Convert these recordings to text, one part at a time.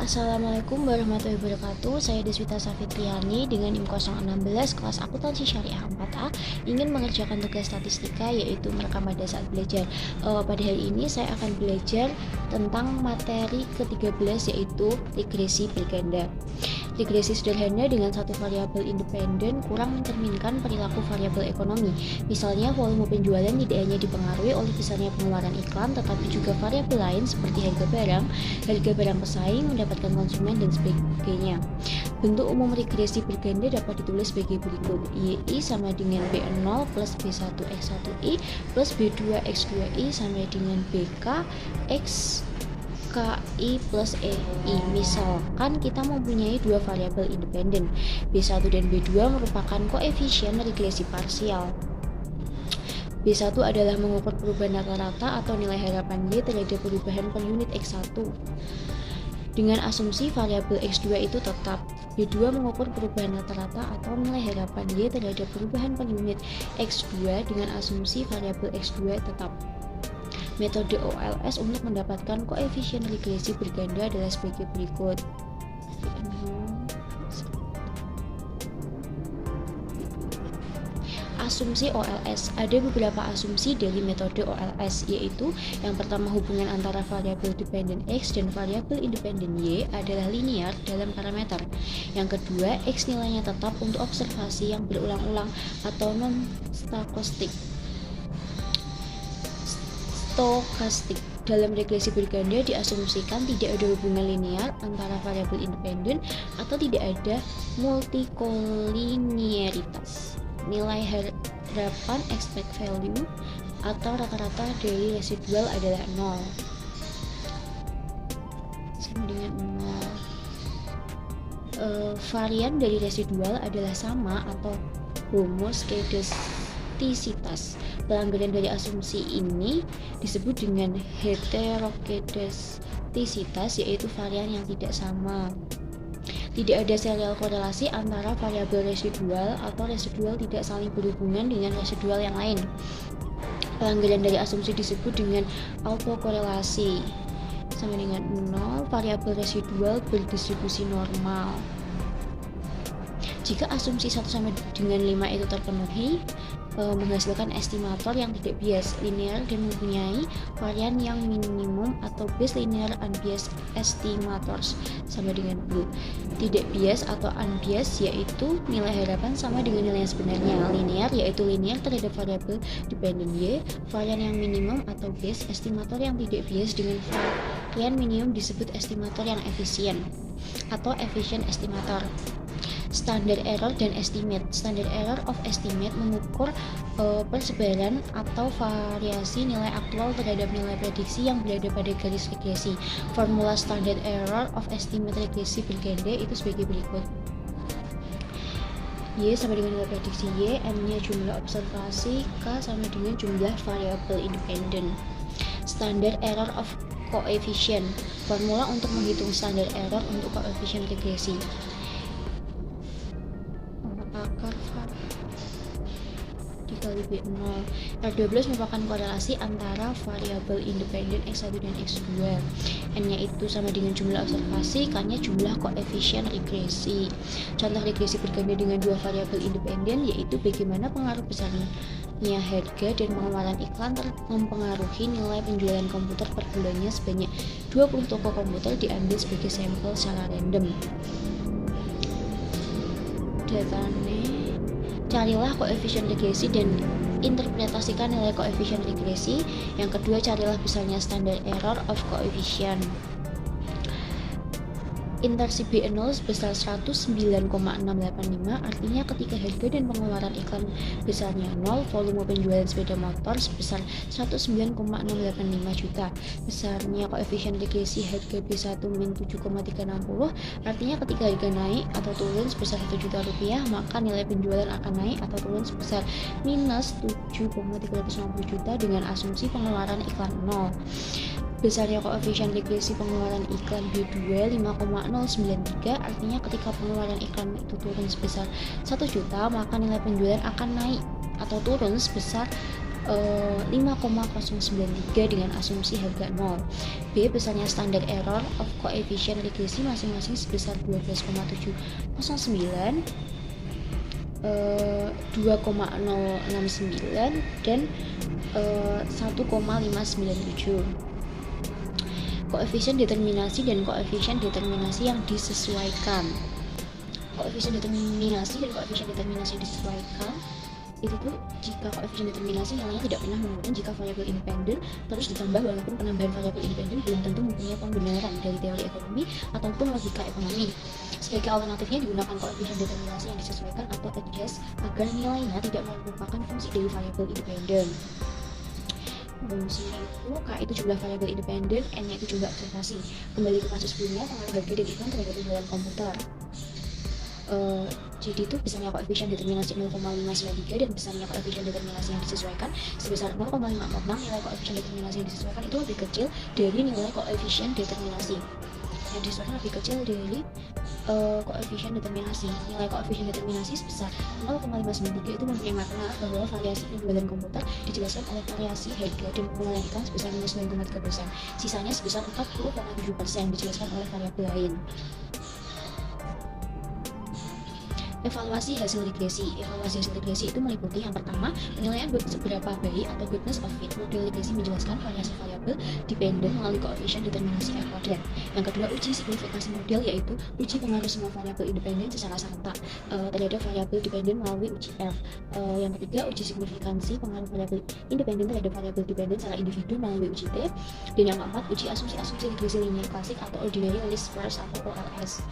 Assalamualaikum warahmatullahi wabarakatuh. Saya Deswita Safitriani dengan NIM 016 kelas Akuntansi Syariah 4A ingin mengerjakan tugas statistika yaitu merekam pada saat belajar. Pada hari ini saya akan belajar tentang materi ke-13 yaitu regresi berganda. Regresi sederhana dengan satu variabel independen kurang mencerminkan perilaku variabel ekonomi. Misalnya, volume penjualan tidak hanya dipengaruhi oleh besarnya pengeluaran iklan, tetapi juga variabel lain seperti harga barang pesaing, mendapatkan konsumen, dan sebagainya. Bentuk umum regresi berganda dapat ditulis sebagai berikut. YI sama dengan B0 plus B1X1I plus B2X2I sama dengan BK X KI plus EI. Misalkan kita mempunyai dua variabel independen, B1 dan B2 merupakan koefisien regresi parsial. B1 adalah mengukur perubahan rata-rata atau nilai harapan Y terhadap perubahan per unit X1 dengan asumsi variabel X2 itu tetap. B2 mengukur perubahan rata-rata atau nilai harapan Y terhadap perubahan per unit X2 dengan asumsi variabel X2 tetap. Metode OLS untuk mendapatkan koefisien regresi berganda adalah sebagai berikut. Asumsi OLS. Ada beberapa asumsi dari metode OLS, yaitu yang pertama, hubungan antara variabel dependen X dan variabel independen Y adalah linear dalam parameter. Yang kedua, X nilainya tetap untuk observasi yang berulang-ulang atau non-stokastik. Dalam regresi berganda diasumsikan tidak ada hubungan linear antara variabel independen atau tidak ada multikolinearitas. Nilai harapan expect value atau rata-rata dari residual adalah 0 sama dengan 0. Varian dari residual adalah sama atau homoskedastisitas. Pelanggaran dari asumsi ini disebut dengan heterokedastisitas, yaitu varian yang tidak sama. Tidak ada serial korelasi antara variabel residual atau residual tidak saling berhubungan dengan residual yang lain. Pelanggaran dari asumsi disebut dengan autokorelasi. Sama dengan 0, variabel residual berdistribusi normal. Jika asumsi 1 sama dengan 5 itu terpenuhi, menghasilkan estimator yang tidak bias, linear, dan mempunyai varian yang minimum atau base linear unbiased estimators sama dengan blue. Tidak bias atau unbiased yaitu nilai harapan sama dengan nilai yang sebenarnya. Linear yaitu linear terhadap variabel dependen Y. Varian yang minimum atau base estimator yang tidak bias dengan varian minimum disebut estimator yang efisien atau efficient estimator. Standard error dan estimate. Standard error of estimate mengukur persebaran atau variasi nilai aktual terhadap nilai prediksi yang berada pada garis regresi. Formula standard error of estimate regresi berganda itu sebagai berikut. Y sama dengan nilai prediksi Y, M-nya jumlah observasi, K sama dengan jumlah variabel independen. Standard error of coefficient. Formula untuk menghitung standard error untuk koefisien regresi. Akar dikali B0. R12 merupakan korelasi antara variabel independen X1 dan X2. N-nya itu sama dengan jumlah observasi, K-nya jumlah koefisien regresi. Contoh regresi berganda dengan dua variabel independen yaitu bagaimana pengaruh besarnya harga dan pengeluaran iklan mempengaruhi nilai penjualan komputer per bulannya. Sebanyak 20 toko komputer diambil sebagai sampel secara random. Carilah koefisien regresi dan interpretasikan nilai koefisien regresi. Yang kedua, carilah besarnya standard error of coefficient. Intersi B0 sebesar 109,685, artinya ketika harga dan pengeluaran iklan besarnya 0, volume penjualan sepeda motor sebesar 109,685 juta. Besarnya koefisien regresi harga B1 min 7,360, artinya ketika harga naik atau turun sebesar 1 juta rupiah, maka nilai penjualan akan naik atau turun sebesar minus 7,350 juta dengan asumsi pengeluaran iklan 0. Besarnya koefisien regresi pengeluaran iklan B2 5,093, artinya ketika pengeluaran iklan itu turun sebesar 1 juta, maka nilai penjualan akan naik atau turun sebesar 5,093 dengan asumsi harga 0. B. Besarnya standar error of coefficient regresi masing-masing sebesar 12,709, 2,069 dan 1,597. Koefisien determinasi dan koefisien determinasi yang disesuaikan. Koefisien determinasi dan koefisien determinasi yang disesuaikan itu tuh jika koefisien determinasi nilainya tidak pernah menurun jika variabel independen terus ditambah, walaupun penambahan variabel independen belum tentu mempunyai pembenaran dari teori ekonomi ataupun logika ekonomi. Sebagai alternatifnya digunakan koefisien determinasi yang disesuaikan atau adjust agar nilainya tidak merupakan fungsi dari variabel independen. Fungsinya itu K itu jumlah variabel independen, N nya itu jumlah observasi. Kembali ke kasus sebelumnya, pengaruh harga dan iklan terhadap penjualan komputer. Jadi itu besarnya koefisien determinasi 0,593 dan besarnya koefisien determinasi yang disesuaikan sebesar 0,546. Nilai koefisien determinasi yang disesuaikan itu lebih kecil dari nilai koefisien determinasi yang disesuaikan lebih kecil dari koefisien determinasi. Nilai koefisien determinasi sebesar 0,593 itu mempunyai makna bahwa variasi penjualan komputer dijelaskan oleh variasi harga dan pengeluaran iklan sebesar minus 9,3%. Sisanya sebesar 40,7% dijelaskan oleh variabel lain. Evaluasi hasil regresi. Evaluasi hasil regresi itu meliputi yang pertama, penilaian seberapa baik atau goodness of fit. Model regresi menjelaskan variasi variabel dependen melalui koefisien determinasi F kuadrat. Yang kedua, uji signifikasi model, yaitu uji pengaruh semua variabel independen secara serentak terhadap variabel dependen melalui uji F. Yang ketiga, uji signifikansi pengaruh variabel independen terhadap variabel dependen secara individu melalui uji T. Dan yang keempat, uji asumsi-asumsi regresi linear klasik atau ordinary least squares atau OLS.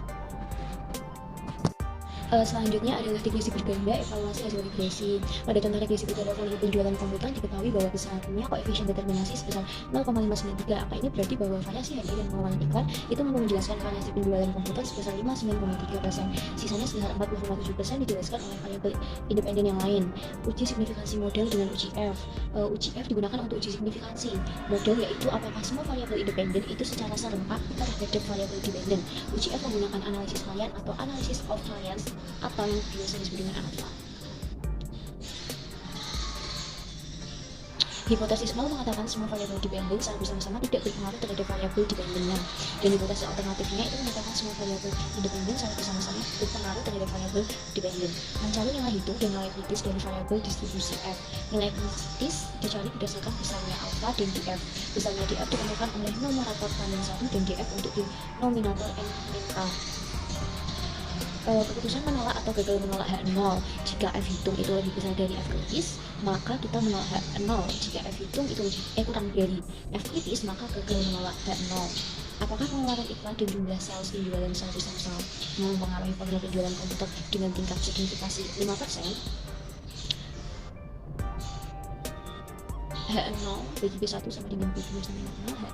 Selanjutnya adalah regresi berganda, evaluasi hasil regresi. Pada contoh regresi berganda volume penjualan komputer diketahui bahwa besarnya koefisien determinasi sebesar 0,593. Angka ini berarti bahwa variasi harga dan pengeluaran iklan itu mampu menjelaskan variasi penjualan komputer sebesar 59,3%. Sisanya sebesar 40,7% dijelaskan oleh variabel independen yang lain. Uji signifikansi model dengan uji F. Uji F digunakan untuk uji signifikansi model, yaitu apakah semua variabel independen itu secara serempak terhadap variabel dependen. Uji F menggunakan analisis varian atau analisis of variance atau yang biasa disebut dengan ANOVA. Hipotesis 0 mengatakan semua variabel dependen secara bersama-sama tidak berpengaruh terhadap variabel dependennya. Dan hipotesis alternatifnya itu mengatakan semua variabel independen secara bersama-sama berpengaruh terhadap variabel dependen. Mencari nilai hitung dan nilai kritis dari variabel distribusi F. Nilai kritis dicari berdasarkan besarnya alfa dan df. Besarnya df ditentukan oleh numerator kandung 1 dan df untuk denominator n min k. Keputusan menolak atau gagal menolak H0 jika F hitung itu lebih besar dari F kritis, maka kita menolak H0. Jika F hitung itu kurang dari F kritis, maka gagal menolak H0. Apakah pengeluaran iklan dan jumlah sales penjualan satu sel mempengaruhi volume penjualan komputer dengan tingkat signifikasi 5%? H0 bagi B1 sama dengan B2 sama dengan 0,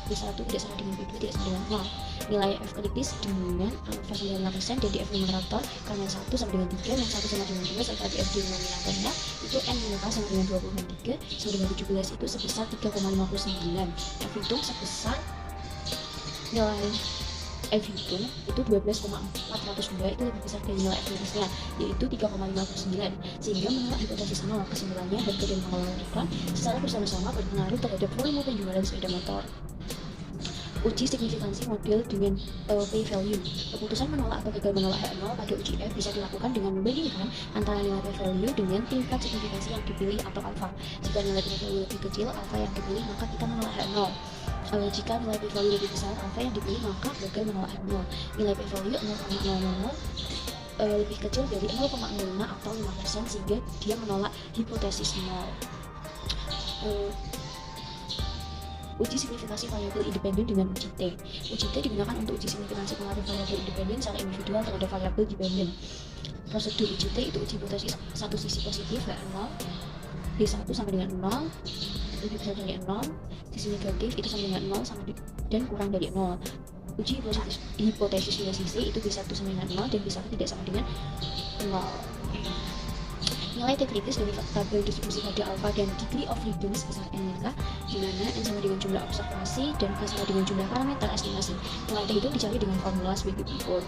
B1 tidak sama dengan B2 tidak sama dengan 0. Nilai F kritis dengan alfa sama dengan 5% dan df numerator karena 1 sama dengan 3 dan 1 sama dengan 2 serta df denominatornya itu n min k sama dengan 23 sama dengan 17 itu sebesar 3,59. F hitung sebesar nilai F hitung itu 12,402 itu lebih besar dari nilai F kritisnya yaitu 3,59, sehingga menolak hipotesis 0. Kesimpulannya harga dan pengeluaran iklan secara bersama-sama berpengaruh terhadap volume penjualan sepeda motor. Uji signifikansi model dengan p-value. Keputusan menolak atau gagal menolak H0 pada uji F bisa dilakukan dengan membandingkan antara nilai p-value dengan tingkat signifikansi yang dipilih atau alfa. Jika nilai p-value lebih kecil alfa yang dipilih, maka kita menolak H0. Jika nilai p-value lebih besar alfa yang dipilih, maka gagal menolak H0. Nilai p-value 0,00 lebih kecil dari 0,05 atau 5%, sehingga dia menolak hipotesis 0. Uji signifikansi variabel independen dengan uji T. Uji T digunakan untuk uji signifikansi pengaruh variabel independen secara individual terhadap variabel dependen. Prosedur uji T itu uji hipotesis satu sisi positif H0, B1 sama dengan 0, lebih besar dari 0, sisi negatif itu sama dengan 0 dan kurang dari 0. Uji hipotesis dua sisi itu B1 sama dengan 0 dan B1 tidak sama dengan 0. Nilai T kritis dari tabel distribusi pada alfa dan degree of freedom sebesar n min k, di mana n sama dengan jumlah observasi dan k sama dengan jumlah parameter estimasi. Nilai T itu dicari dengan formula sebagai berikut.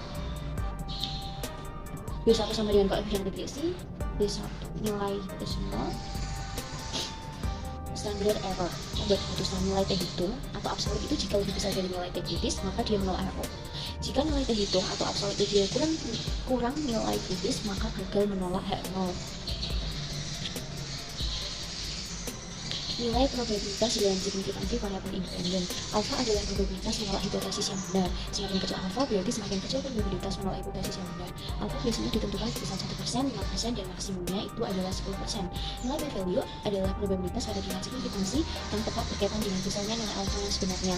B1 sama dengan koefisien regresi, B1 nilai hipotesis 0, standard error. Membuat keputusan nilai T hitung atau absolut itu jika lebih besar dari nilai T kritis, maka dia menol error. Jika nilai T hitung atau absolut dia kurang nilai kritis, maka gagal menolak H0. Nilai probabilitas dan signifikansi variabel independen. Alfa adalah probabilitas menolak hipotesis yang benar. Semakin kecil alfa berarti semakin kecil probabilitas menolak hipotesis yang benar. Alfa biasanya ditentukan sebesar 1%, 5%, dan maksimumnya itu adalah 10%. Nilai p-value adalah probabilitas pada tingkat signifikansi yang tepat berkaitan dengan besarnya nilai alfa yang sebenarnya.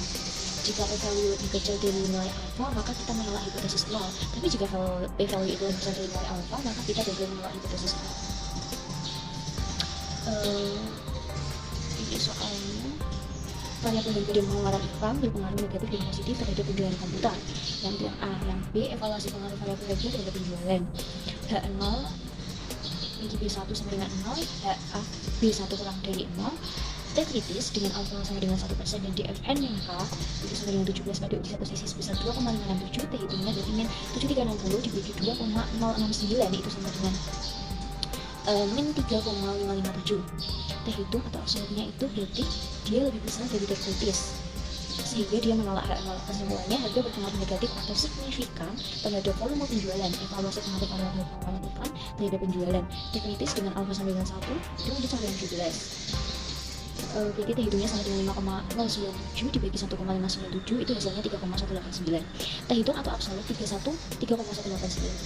Jika p-value lebih kecil dari nilai alfa, maka kita menolak hipotesis nol. Tapi jika p-value itu lebih besar dari nilai alfa, maka kita gagal menolak hipotesis nol. Ini soalnya variabel harga dan pengeluaran iklan berpengaruh negatif dan positif terhadap penjualan komputer. Yang A, yang B, evaluasi pengaruh variabel harga terhadap penjualan. H0 bagi B1 sama dengan 0, HA B1 kurang dari 0, T kritis dengan alfa sama dengan 1% dan DFN yang K itu sama dengan 17 pada uji satu sisi sebesar 2,567. T hitungnya dari min 7360 dibagi 2,069 itu sama dengan min 3,557. T hitung atau absolutnya itu berarti dia lebih besar dari T kritis sehingga dia menolak H0. Kesimpulannya, harga berpengaruh negatif atau signifikan terhadap volume penjualan. Evaluasi pengaruh variabel pengeluaran iklan terhadap penjualan. T kritis dengan alfa sama dengan 1 itu sama dengan 17. Berarti T hitungnya sama dengan 5,097 dibagi 1,597 itu hasilnya 3,189. T hitung atau absolut 3,189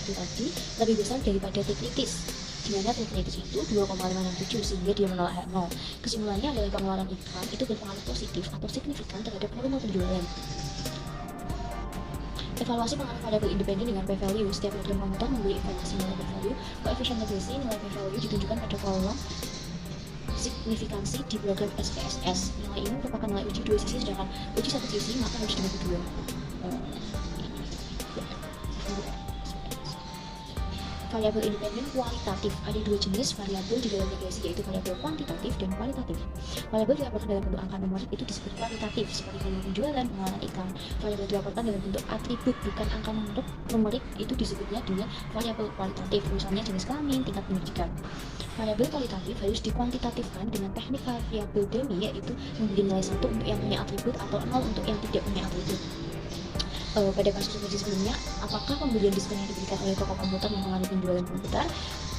itu tadi lebih besar daripada T kritis, di mana T kritis itu 2,567 sehingga dia menolak H0. Kesimpulannya adalah pengeluaran iklan itu berpengaruh positif atau signifikan terhadap volume penjualan. Evaluasi pengaruh variabel independen dengan p-value. Setiap program komputer memberi informasi nilai p-value. Koefisien regresi nilai p-value ditunjukkan pada kolom signifikansi di program SPSS. Nilai ini merupakan nilai uji dua sisi, sedangkan uji satu sisi maka harus dibagi dua. Variabel independen kualitatif. Ada dua jenis variabel di dalam regresi, yaitu variabel kuantitatif dan kualitatif. Variabel dilaporkan dalam bentuk angka numerik itu disebut kualitatif, seperti volume penjualan, pengeluaran iklan. Variabel dilaporkan dalam bentuk atribut bukan angka numerik itu disebutnya dengan variabel kualitatif, misalnya jenis kelamin, tingkat pendidikan. Variabel kualitatif harus dikuantitatifkan dengan teknik variabel dummy, yaitu memberi nilai 1 untuk yang punya atribut atau 0 untuk yang tidak punya atribut. Pada kasus uji sebelumnya, apakah pembelian diskon yang diberikan oleh toko komputer mempengaruhi penjualan komputer?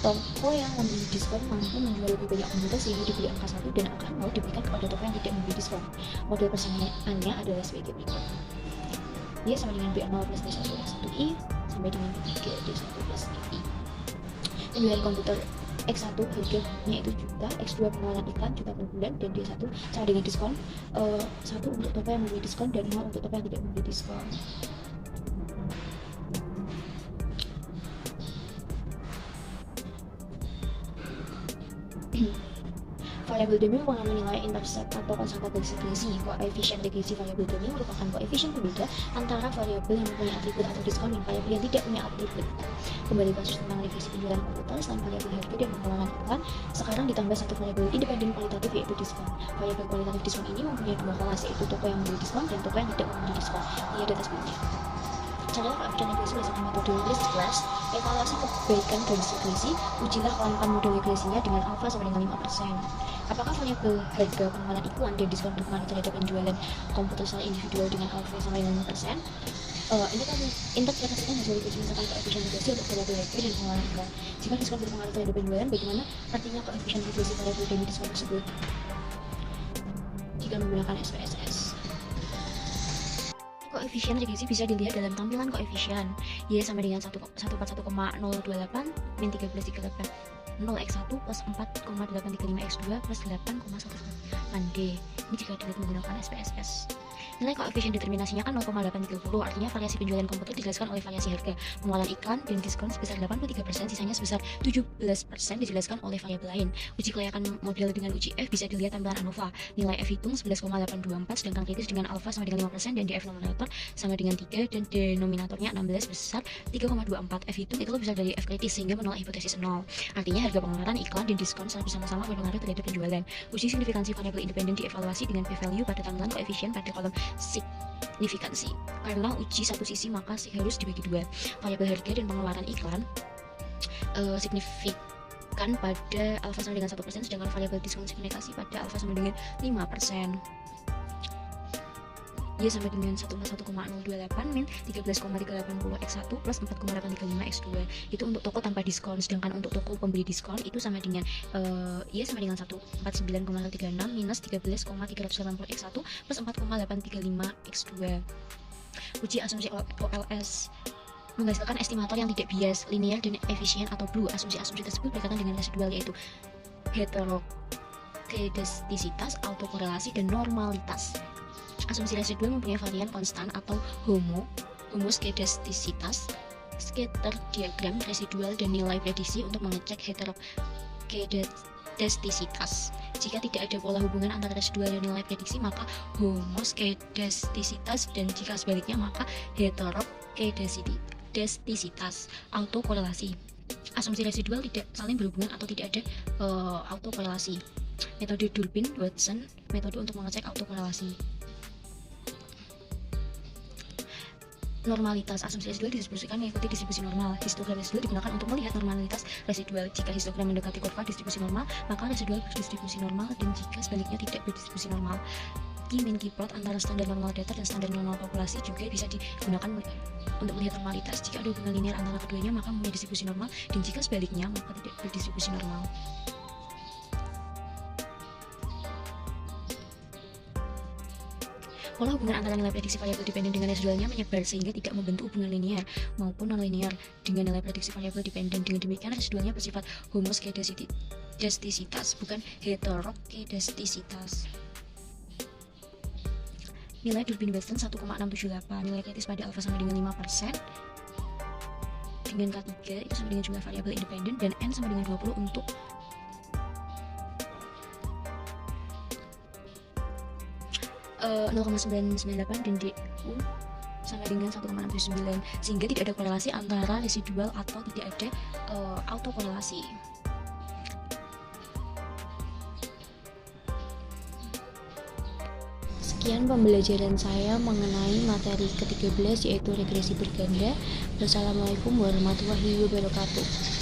Toko yang memberi diskon mampu menjual lebih banyak komputer sehingga diberi angka 1 dan angka 0 diberikan kepada toko yang tidak memberi diskon. Model persaingannya adalah sebagai berikut. Dia sama dengan B0 plus D1 X1I sampai dengan B3 D1 plus I. Penjualan komputer X1 harganya itu juta, X2 pengeluaran iklan juta per bulan, dan D1 sama dengan diskon 1 untuk toko yang memberi diskon dan 0 untuk toko yang tidak memberi diskon. Variabel dummy mempengaruhi nilai intercept atau konservatif regresi. Koefisien regresi variabel dummy merupakan koefisien pembeda antara variabel yang mempunyai atribut atau diskon dan variabel yang tidak punya atribut. Kembali kasus tentang regresi penjualan komputer, selain variabel harga dan pengeluaran iklan, sekarang ditambah satu variabel independen kualitatif, yaitu diskon. Variabel kualitatif diskon ini mempunyai dua kelas, yaitu toko yang memberi diskon dan toko yang tidak memberi diskon. Lihat data sebelumnya. Cara koefisien regresi berdasarkan metode list class. Evaluasi kebaikan garis regresi. Ujilah kelengkapan model regresinya dengan alfa sama dengan 5%. Apakah variabel harga pengeluaran iklan dan diskon berpengaruh terhadap penjualan komputer secara individual dengan alfa sama dengan 5%? Ini kan interpretasikan hasil regresi misalkan koefisien regresi untuk variabel harga dan pengeluaran iklan. Jika diskon berpengaruh terhadap penjualan, bagaimana artinya koefisien regresi variabel dan diskon tersebut jika menggunakan SPSS? Koefisien regresi bisa dilihat dalam tampilan koefisien. Y sama dengan 141,028 min 1338 0x1 plus 4,835 x2 plus 8,1 D. Ini jika dilihat menggunakan SPSS. Nilai koefisien determinasinya kan 0,830, artinya variasi penjualan komputer dijelaskan oleh variasi harga, pengeluaran iklan, dan diskon sebesar 83%, sisanya sebesar 17% dijelaskan oleh variabel lain. Uji kelayakan model dengan uji F bisa dilihat tampilan ANOVA. Nilai F hitung 11,824, sedangkan kritis dengan alfa sama dengan 5% dan DF numerator sama dengan 3 dan denominatornya 16 besar 3,24. F hitung itu lebih besar dari F kritis sehingga menolak hipotesis 0. Artinya harga pengeluaran iklan dan diskon secara bersama-sama berpengaruh terhadap penjualan. Uji signifikansi variabel independen dievaluasi dengan p-value pada tampilan koefisien pada kolom signifikansi. Karena uji satu sisi maka harus dibagi dua. Variabel harga dan pengeluaran iklan signifikansinya kan pada alfa sama dengan 1%, sedangkan variabel diskon segmentasi pada alfa sama dengan 5%. Y sama dengan 141,028 min 13,380 X1 plus 4,835 X2. Itu untuk toko tanpa diskon, sedangkan untuk toko pemberi diskon itu sama dengan Y sama dengan 149,36 minus 13,380 X1 plus 4,835 X2. Uji asumsi OLS menghasilkan estimator yang tidak bias, linear, dan efisien atau blue. Asumsi-asumsi tersebut berkaitan dengan residual, yaitu heterokedastisitas, autokorelasi, dan normalitas. Asumsi residual mempunyai varian konstan atau homoskedastisitas, scatter diagram residual, dan nilai prediksi untuk mengecek heterokedastisitas. Jika tidak ada pola hubungan antara residual dan nilai prediksi, maka homoskedastisitas, dan jika sebaliknya, maka heterokedastisitas. Autokorelasi. Asumsi residual tidak saling berhubungan atau tidak ada autokorelasi. Metode Durbin-Watson, metode untuk mengecek autokorelasi. Normalitas. Asumsi residual didistribusikan mengikuti distribusi normal. Histogram residual digunakan untuk melihat normalitas residual. Jika histogram mendekati kurva distribusi normal, maka residual berdistribusi normal, dan jika sebaliknya tidak berdistribusi normal. Min plot antara standar normal datar dan standar normal populasi juga bisa digunakan untuk melihat normalitas. Jika ada hubungan linear antara keduanya, maka mempunyai distribusi normal, dan jika sebaliknya, maka tidak berdistribusi normal. Pola hubungan antara nilai prediksi variabel dependen dengan residualnya menyebar sehingga tidak membentuk hubungan linear maupun non-linear dengan nilai prediksi variabel dependen. Dengan demikian, residualnya bersifat homoskedastisitas, bukan heterokedastisitas. Nilai Durbin-Watson 1,678. Nilai kritis pada alfa sama dengan 5%, dengan K3 itu sama dengan jumlah variabel independen, dan N sama dengan 20 untuk uh, 0,998 dan DU sama dengan 1,679, sehingga tidak ada korelasi antara residual atau tidak ada autokorelasi. Sekian pembelajaran saya mengenai materi ke-13, yaitu regresi berganda. Wassalamualaikum warahmatullahi wabarakatuh.